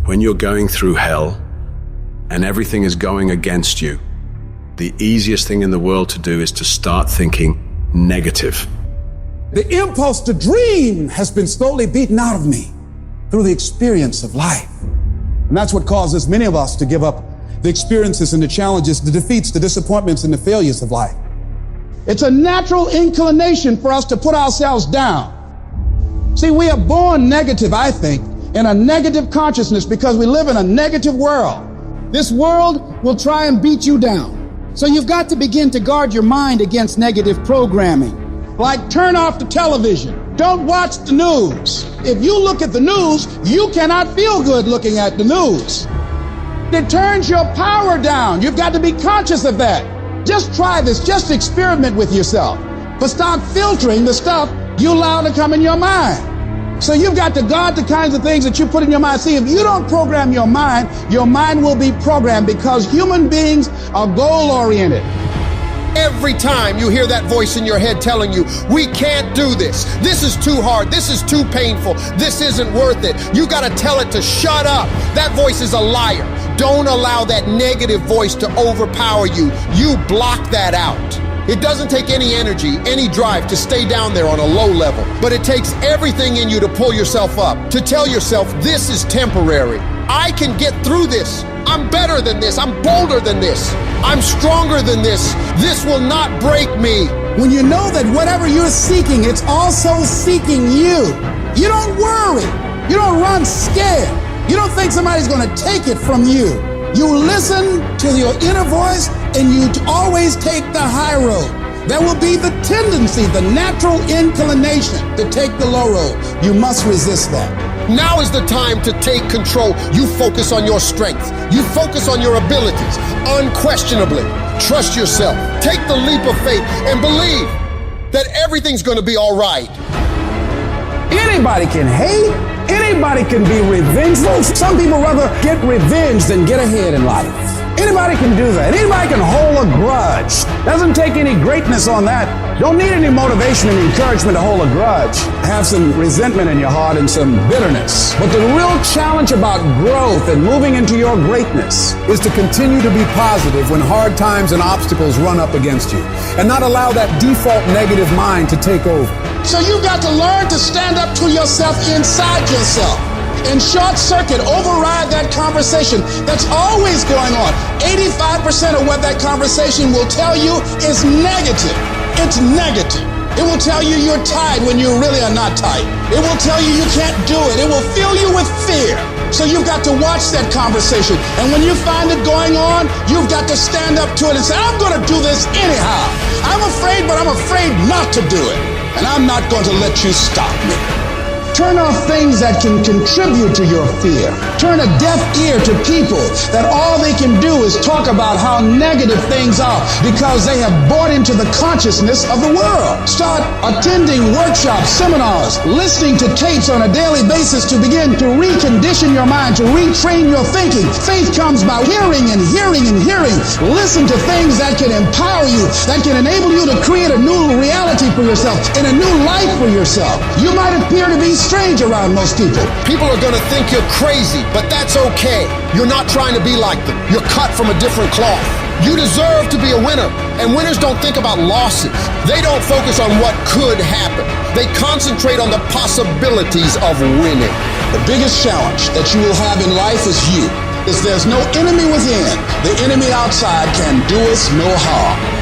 When you're going through hell and everything is going against you, the easiest thing in the world to do is to start thinking negative. The impulse to dream has been slowly beaten out of me through the experience of life. And that's what causes many of us to give up the experiences and the challenges, the defeats, the disappointments, and the failures of life. It's a natural inclination for us to put ourselves down. See, we are born negative, I think, in a negative consciousness because we live in a negative world. This world will try and beat you down. So you've got to begin to guard your mind against negative programming. Like turn off the television. Don't watch the news. If you look at the news, you cannot feel good looking at the news. It turns your power down. You've got to be conscious of that. Just try this. Just experiment with yourself. But start filtering the stuff you allow to come in your mind. So you've got to guard the kinds of things that you put in your mind. See, if you don't program your mind will be programmed because human beings are goal-oriented. Every time you hear that voice in your head telling you, we can't do this. This is too hard. This is too painful. This isn't worth it. You got to tell it to shut up. That voice is a liar. Don't allow that negative voice to overpower you. You block that out. It doesn't take any energy, any drive to stay down there on a low level, but it takes everything in you to pull yourself up, to tell yourself this is temporary. I can get through this. I'm better than this. I'm bolder than this. I'm stronger than this. This will not break me. When you know that whatever you're seeking, it's also seeking you. You don't worry. You don't run scared. You don't think somebody's going to take it from you. You listen to your inner voice and you always take the high road. There will be the tendency, the natural inclination to take the low road. You must resist that. Now is the time to take control. You focus on your strength. You focus on your abilities. Unquestionably, trust yourself. Take the leap of faith and believe that everything's going to be all right. Anybody can hate. Anybody can be revengeful. Some people rather get revenge than get ahead in life. Anybody can do that. Anybody can hold a grudge. Doesn't take any greatness on that. Don't need any motivation and encouragement to hold a grudge. Have some resentment in your heart and some bitterness. But the real challenge about growth and moving into your greatness is to continue to be positive when hard times and obstacles run up against you and not allow that default negative mind to take over. So you've got to learn to stand up to yourself inside yourself and short circuit, override that conversation that's always going on. 85% of what that conversation will tell you is negative. It's negative. It will tell you you're tired when you really are not tired. It will tell you you can't do it. It will fill you with fear. So you've got to watch that conversation. And when you find it going on, you've got to stand up to it and say, I'm going to do this anyhow. I'm afraid, but I'm afraid not to do it. And I'm not going to let you stop me. Turn off things that can contribute to your fear. Turn a deaf ear to people that all they can do is talk about how negative things are because they have bought into the consciousness of the world. Start attending workshops, seminars, listening to tapes on a daily basis to begin to recondition your mind, to retrain your thinking. Faith comes by hearing and hearing and hearing. Listen to things that can empower you, that can enable you to create a new reality for yourself and a new life for yourself. You might appear to be strange around most people. People are going to think you're crazy, but that's okay. You're not trying to be like them. You're cut from a different cloth. You deserve to be a winner. And winners don't think about losses. They don't focus on what could happen. They concentrate on the possibilities of winning. The biggest challenge that you will have in life is you. There's no enemy within. The enemy outside can do us no harm.